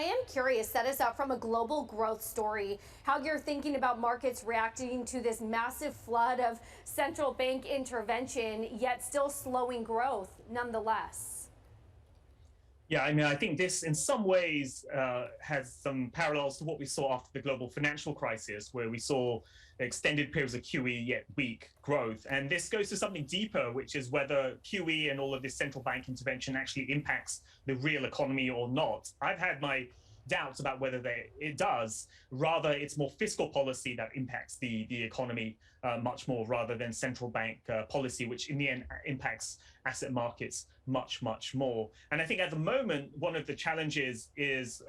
am curious, set us up from a global growth story, how you're thinking about markets reacting to this massive flood of central bank intervention, yet still slowing growth nonetheless. Yeah, I mean, I think this in some ways has some parallels to what we saw after the global financial crisis, where we saw extended periods of QE yet weak growth. And this goes to something deeper, which is whether QE and all of this central bank intervention actually impacts the real economy or not. I've had my doubts about whether it does. Rather, it's more fiscal policy that impacts the economy much more, rather than central bank policy, which in the end impacts asset markets much more. And I think at the moment, one of the challenges is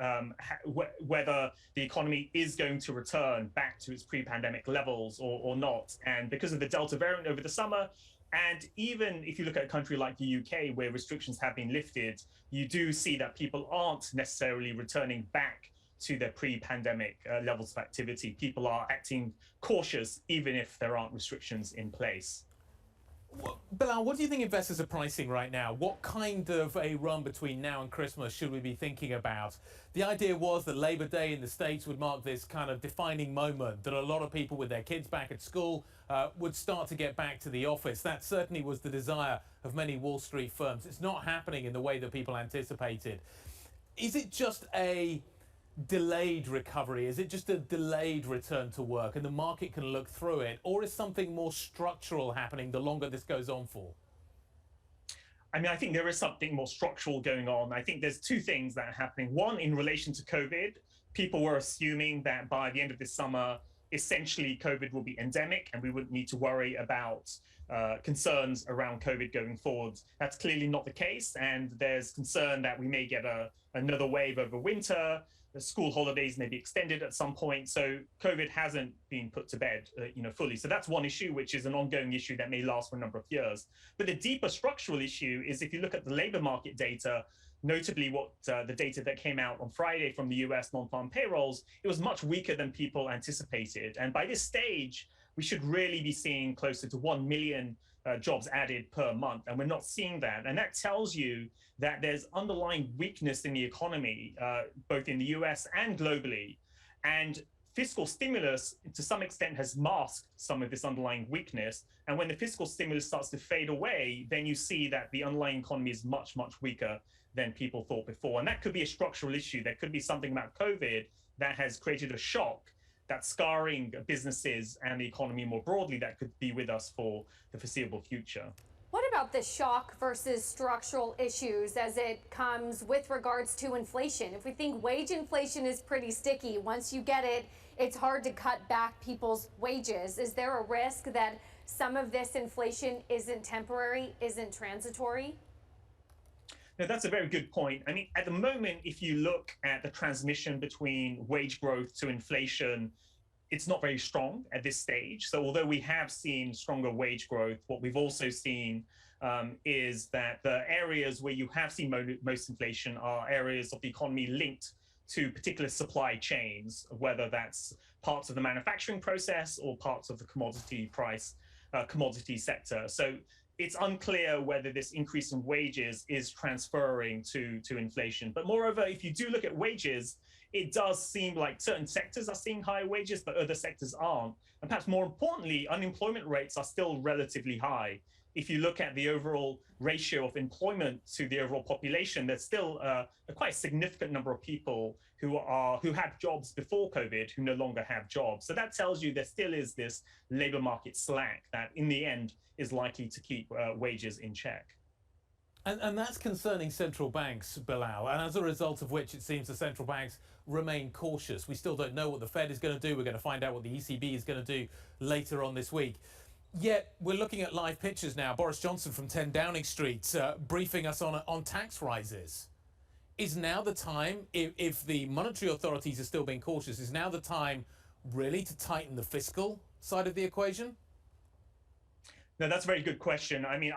whether the economy is going to return back to its pre-pandemic levels or not. And because of the Delta variant over the summer, and even if you look at a country like the UK, where restrictions have been lifted, you do see that people aren't necessarily returning back to their pre-pandemic levels of activity. People are acting cautious, even if there aren't restrictions in place. Bilal, what do you think investors are pricing right now? What kind of a run between now and Christmas should we be thinking about? The idea was that Labor Day in the States would mark this kind of defining moment, that a lot of people with their kids back at school would start to get back to the office. That certainly was the desire of many Wall Street firms. It's not happening in the way that people anticipated. Is it just a delayed recovery? Is it just a delayed return to work and the market can look through it? Or is something more structural happening the longer this goes on for? I mean, I think there is something more structural going on. I think there's two things that are happening. One, in relation to COVID, people were assuming that by the end of this summer, essentially COVID will be endemic and we wouldn't need to worry about concerns around COVID going forward. That's clearly not the case. And there's concern that we may get another wave over winter. The school holidays may be extended at some point. So COVID hasn't been put to bed, fully. So that's one issue, which is an ongoing issue that may last for a number of years. But the deeper structural issue is if you look at the labor market data, notably what the data that came out on Friday from the US non-farm payrolls, it was much weaker than people anticipated. And by this stage, we should really be seeing closer to 1 million jobs added per month. And we're not seeing that. And that tells you that there's underlying weakness in the economy, both in the US and globally. And fiscal stimulus, to some extent, has masked some of this underlying weakness. And when the fiscal stimulus starts to fade away, then you see that the underlying economy is much weaker than people thought before. And that could be a structural issue. There could be something about COVID that has created a shock that's scarring businesses and the economy more broadly that could be with us for the foreseeable future. What about the shock versus structural issues as it comes with regards to inflation? If we think wage inflation is pretty sticky, once you get it, it's hard to cut back people's wages. Is there a risk that some of this inflation isn't temporary, isn't transitory? No, that's a very good point. I mean, at the moment, if you look at the transmission between wage growth to inflation, it's not very strong at this stage. So although we have seen stronger wage growth, what we've also seen is that the areas where you have seen most inflation are areas of the economy linked to particular supply chains, whether that's parts of the manufacturing process or parts of the commodity sector. So it's unclear whether this increase in wages is transferring to inflation. But moreover, if you do look at wages, it does seem like certain sectors are seeing higher wages, but other sectors aren't. And perhaps more importantly, unemployment rates are still relatively high. If you look at the overall ratio of employment to the overall population, there's still a quite significant number of people who had jobs before COVID who no longer have jobs. So that tells you there still is this labor market slack that in the end is likely to keep wages in check. And that's concerning central banks, Bilal, and as a result of which it seems the central banks remain cautious. We still don't know what the Fed is going to do. We're going to find out what the ECB is going to do later on this week. Yet we're looking at live pictures now. Boris Johnson from 10 Downing Street briefing us on tax rises. Is now the time, if the monetary authorities are still being cautious, is now the time really to tighten the fiscal side of the equation? No, that's a very good question. I mean,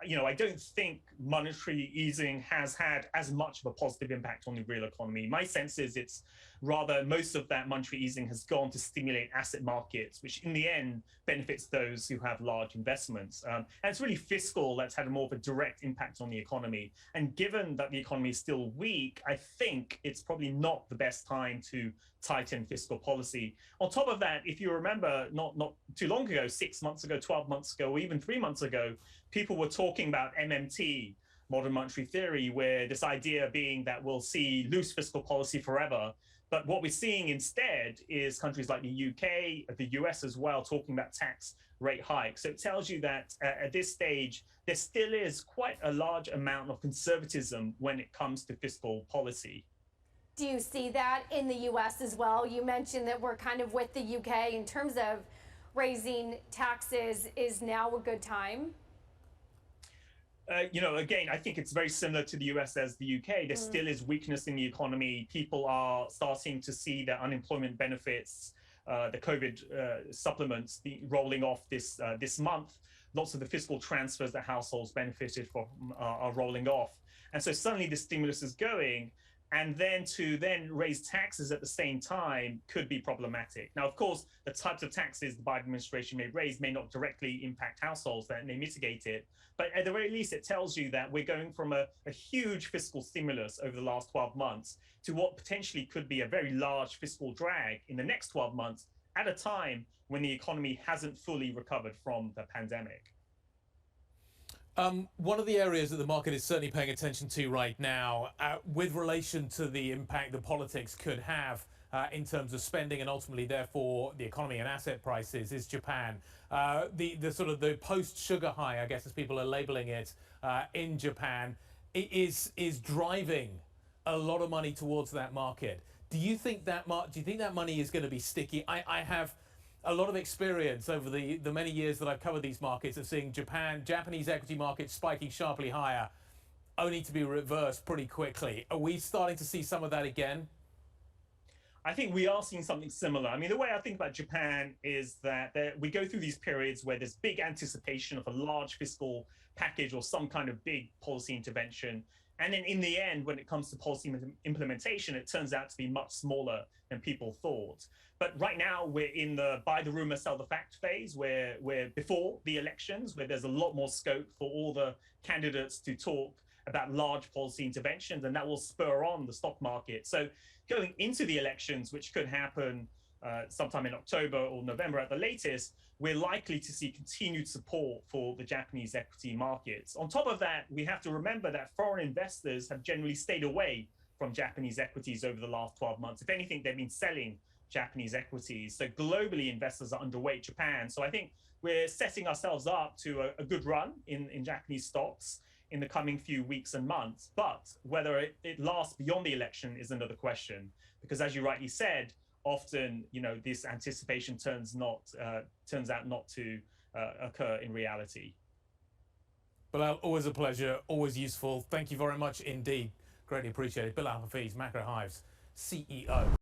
I don't think monetary easing has had as much of a positive impact on the real economy. My sense is it's rather most of that monetary easing has gone to stimulate asset markets, which in the end benefits those who have large investments. And it's really fiscal that's had more of a direct impact on the economy. And given that the economy is still weak, I think it's probably not the best time to tighten fiscal policy. On top of that, if you remember, not too long ago, 6 months ago, 12 months ago, or even 3 months ago, people were talking about MMT, modern monetary theory, where this idea being that we'll see loose fiscal policy forever. But what we're seeing instead is countries like the UK, the US as well, talking about tax rate hikes. So it tells you that at this stage, there still is quite a large amount of conservatism when it comes to fiscal policy. Do you see that in the US as well? You mentioned that we're kind of with the UK in terms of raising taxes. Is now a good time? Again, I think it's very similar to the US as the UK. There still is weakness in the economy. People are starting to see their unemployment benefits, the COVID supplements rolling off this month. Lots of the fiscal transfers that households benefited from are rolling off. And so suddenly the stimulus is going. And then to raise taxes at the same time could be problematic. Now, of course, the types of taxes the Biden administration may raise may not directly impact households, that may mitigate it. But at the very least, it tells you that we're going from a huge fiscal stimulus over the last 12 months to what potentially could be a very large fiscal drag in the next 12 months at a time when the economy hasn't fully recovered from the pandemic. One of the areas that the market is certainly paying attention to right now, with relation to the impact that politics could have in terms of spending and ultimately, therefore, the economy and asset prices, is Japan. The sort of the post-sugar high, I guess, as people are labeling it, in Japan, is driving a lot of money towards that market. Do you think that money is going to be sticky? I have a lot of experience over the many years that I've covered these markets of seeing Japanese equity markets spiking sharply higher, only to be reversed pretty quickly. Are we starting to see some of that again? I think we are seeing something similar. I mean, the way I think about Japan is that we go through these periods where there's big anticipation of a large fiscal package or some kind of big policy intervention. And then in the end, when it comes to policy implementation, it turns out to be much smaller than people thought. But right now, we're in the buy the rumor, sell the fact phase, where we're before the elections, where there's a lot more scope for all the candidates to talk about large policy interventions, and that will spur on the stock market. So going into the elections, which could happen sometime in October or November at the latest, we're likely to see continued support for the Japanese equity markets. On top of that, we have to remember that foreign investors have generally stayed away from Japanese equities over the last 12 months. If anything, they've been selling Japanese equities. So globally, investors are underweight Japan. So I think we're setting ourselves up to a good run in Japanese stocks in the coming few weeks and months. But whether it lasts beyond the election is another question, because as you rightly said, often, this anticipation turns out not to occur in reality. Bilal, always a pleasure, always useful. Thank you very much indeed. Greatly appreciated. Bilal Hafeez, Macro Hive's CEO.